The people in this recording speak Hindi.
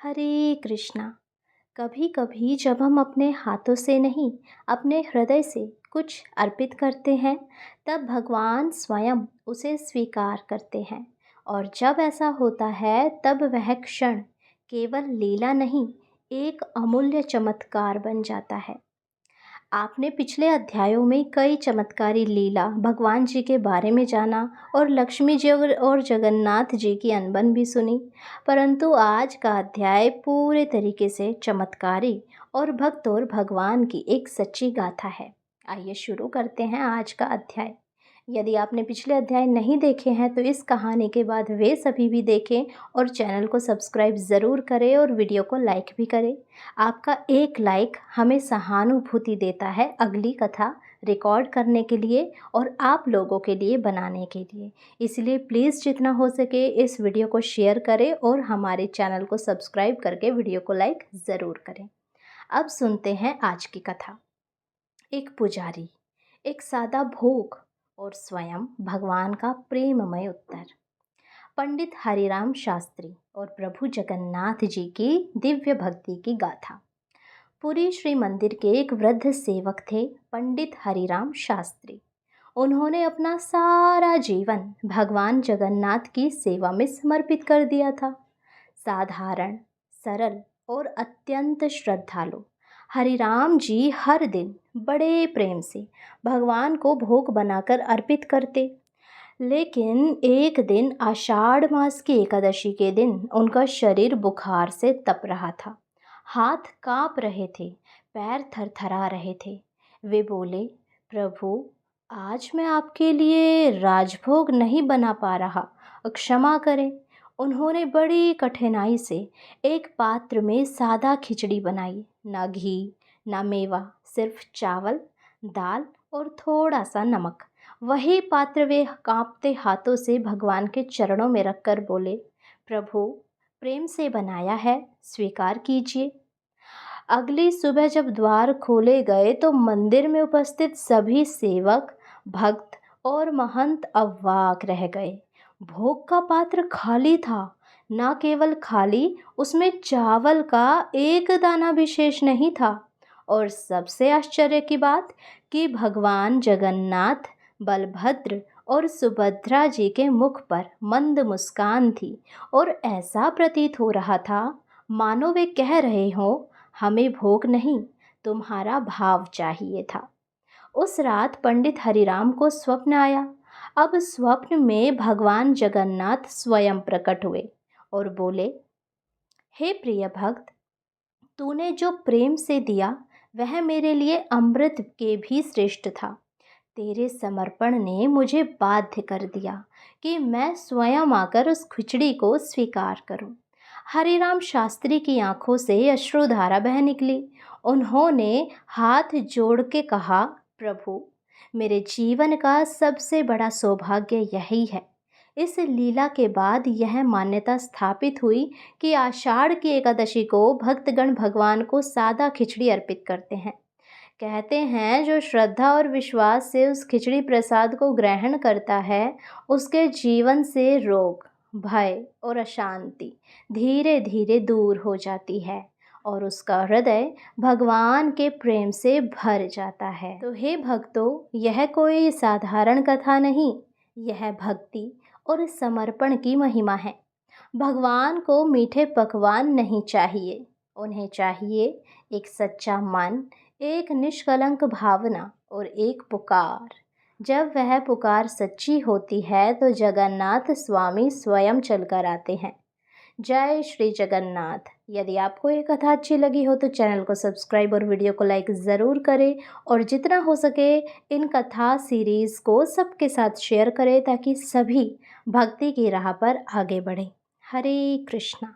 हरे कृष्णा। कभी कभी जब हम अपने हाथों से नहीं, अपने हृदय से कुछ अर्पित करते हैं, तब भगवान स्वयं उसे स्वीकार करते हैं। और जब ऐसा होता है तब वह क्षण केवल लीला नहीं, एक अमूल्य चमत्कार बन जाता है। आपने पिछले अध्यायों में कई चमत्कारी लीला भगवान जी के बारे में जाना और लक्ष्मी जी और जगन्नाथ जी की अनबन भी सुनी। परंतु आज का अध्याय पूरे तरीके से चमत्कारी और भक्त और भगवान की एक सच्ची गाथा है। आइए शुरू करते हैं आज का अध्याय। यदि आपने पिछले अध्याय नहीं देखे हैं तो इस कहानी के बाद वे सभी भी देखें और चैनल को सब्सक्राइब ज़रूर करें और वीडियो को लाइक भी करें। आपका एक लाइक हमें सहानुभूति देता है अगली कथा रिकॉर्ड करने के लिए और आप लोगों के लिए बनाने के लिए। इसलिए प्लीज़ जितना हो सके इस वीडियो को शेयर करें और हमारे चैनल को सब्सक्राइब करके वीडियो को लाइक ज़रूर करें। अब सुनते हैं आज की कथा। एक पुजारी, एक सादा भोग और स्वयं भगवान का प्रेममय उत्तर। पंडित हरिराम शास्त्री और प्रभु जगन्नाथ जी की दिव्य भक्ति की गाथा। पुरी श्री मंदिर के एक वृद्ध सेवक थे पंडित हरिराम शास्त्री। उन्होंने अपना सारा जीवन भगवान जगन्नाथ की सेवा में समर्पित कर दिया था। साधारण, सरल और अत्यंत श्रद्धालु हरिराम जी हर दिन बड़े प्रेम से भगवान को भोग बनाकर अर्पित करते। लेकिन एक दिन आषाढ़ मास की एकादशी के दिन उनका शरीर बुखार से तप रहा था। हाथ कांप रहे थे, पैर थरथरा रहे थे। वे बोले, प्रभु, आज मैं आपके लिए राजभोग नहीं बना पा रहा, क्षमा करें। उन्होंने बड़ी कठिनाई से एक पात्र में सादा खिचड़ी बनाई, ना घी ना मेवा, सिर्फ चावल, दाल और थोड़ा सा नमक। वही पात्र वे कांपते हाथों से भगवान के चरणों में रखकर बोले, प्रभु, प्रेम से बनाया है, स्वीकार कीजिए। अगली सुबह जब द्वार खोले गए तो मंदिर में उपस्थित सभी सेवक, भक्त और महंत अवाक रह गए। भोग का पात्र खाली था। न केवल खाली, उसमें चावल का एक दाना भी शेष नहीं था। और सबसे आश्चर्य की बात कि भगवान जगन्नाथ, बलभद्र और सुभद्रा जी के मुख पर मंद मुस्कान थी और ऐसा प्रतीत हो रहा था मानो वे कह रहे हो, हमें भोग नहीं, तुम्हारा भाव चाहिए था। उस रात पंडित हरिराम को स्वप्न आया। अब स्वप्न में भगवान जगन्नाथ स्वयं प्रकट हुए और बोले, हे प्रिय भक्त, तूने जो प्रेम से दिया वह मेरे लिए अमृत के भी श्रेष्ठ था। तेरे समर्पण ने मुझे बाध्य कर दिया कि मैं स्वयं आकर उस खिचड़ी को स्वीकार करूं। हरिराम शास्त्री की आंखों से अश्रुधारा बह निकली। उन्होंने हाथ जोड़ के कहा, प्रभु, मेरे जीवन का सबसे बड़ा सौभाग्य यही है। इस लीला के बाद यह मान्यता स्थापित हुई कि आषाढ़ की एकादशी को भक्तगण भगवान को सादा खिचड़ी अर्पित करते हैं। कहते हैं जो श्रद्धा और विश्वास से उस खिचड़ी प्रसाद को ग्रहण करता है, उसके जीवन से रोग, भय और अशांति धीरे धीरे दूर हो जाती है और उसका हृदय भगवान के प्रेम से भर जाता है। तो हे भक्तों, यह कोई साधारण कथा नहीं, यह भक्ति और समर्पण की महिमा है। भगवान को मीठे पकवान नहीं चाहिए, उन्हें चाहिए एक सच्चा मन, एक निष्कलंक भावना और एक पुकार। जब वह पुकार सच्ची होती है तो जगन्नाथ स्वामी स्वयं चलकर आते हैं। जय श्री जगन्नाथ। यदि आपको ये कथा अच्छी लगी हो तो चैनल को सब्सक्राइब और वीडियो को लाइक ज़रूर करें और जितना हो सके इन कथा सीरीज़ को सबके साथ शेयर करें ताकि सभी भक्ति की राह पर आगे बढ़ें। हरे कृष्णा।